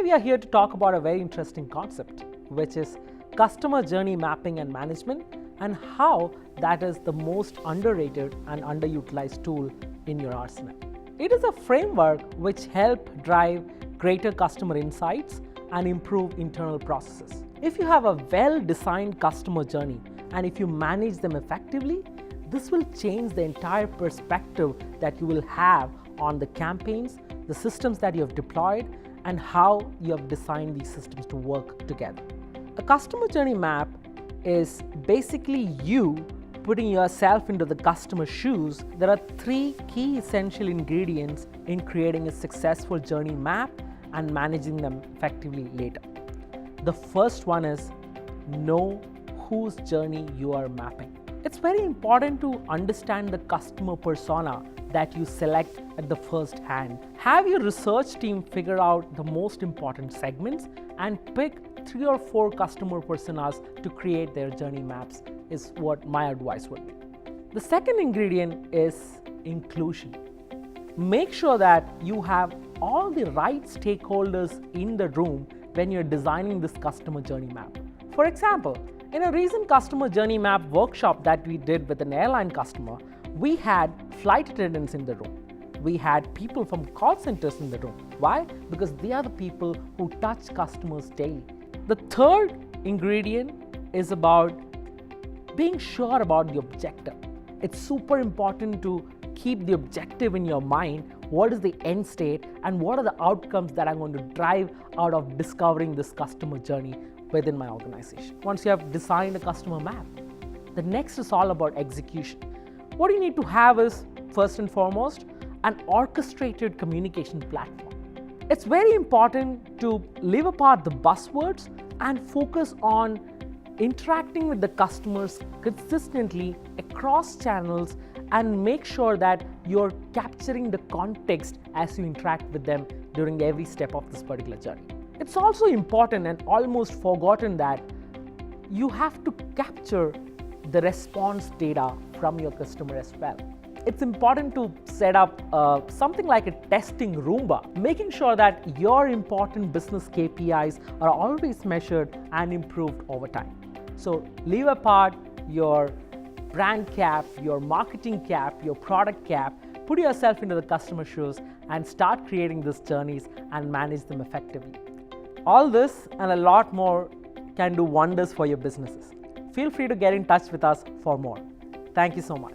we are here to talk about a very interesting concept, which is customer journey mapping and management, and how that is the most underrated and underutilized tool in your arsenal. It is a framework which helps drive greater customer insights and improve internal processes. If you have a well-designed customer journey and if you manage them effectively, this will change the entire perspective that you will have on the campaigns, the systems that you have deployed, and how you have designed these systems to work together. A customer journey map is basically you putting yourself into the customer's shoes. There are three key essential ingredients in creating a successful journey map and managing them effectively later. The first one is know whose journey you are mapping. It's very important to understand the customer persona that you select at the first hand. Have your research team figure out the most important segments and pick 3 or 4 customer personas to create their journey maps is what my advice would be. The second ingredient is inclusion. Make sure that you have all the right stakeholders in the room when you're designing this customer journey map. For example, in a recent customer journey map workshop that we did with an airline customer, we had flight attendants in the room. We had people from call centers in the room. Why? Because they are the people who touch customers daily. The third ingredient is about being sure about the objective. It's super important to keep the objective in your mind. What is the end state and what are the outcomes that I'm going to drive out of discovering this customer journey within my organization? Once you have designed a customer map, the next is all about execution. What you need to have is, first and foremost, an orchestrated communication platform. It's very important to leave apart the buzzwords and focus on interacting with the customers consistently across channels and make sure that you're capturing the context as you interact with them during every step of this particular journey. It's also important and almost forgotten that you have to capture the response data from your customer as well. It's important to set up something like a testing Roomba, making sure that your important business KPIs are always measured and improved over time. So leave apart your brand cap, your marketing cap, your product cap, put yourself into the customer shoes and start creating these journeys and manage them effectively. All this and a lot more can do wonders for your businesses. Feel free to get in touch with us for more. Thank you so much.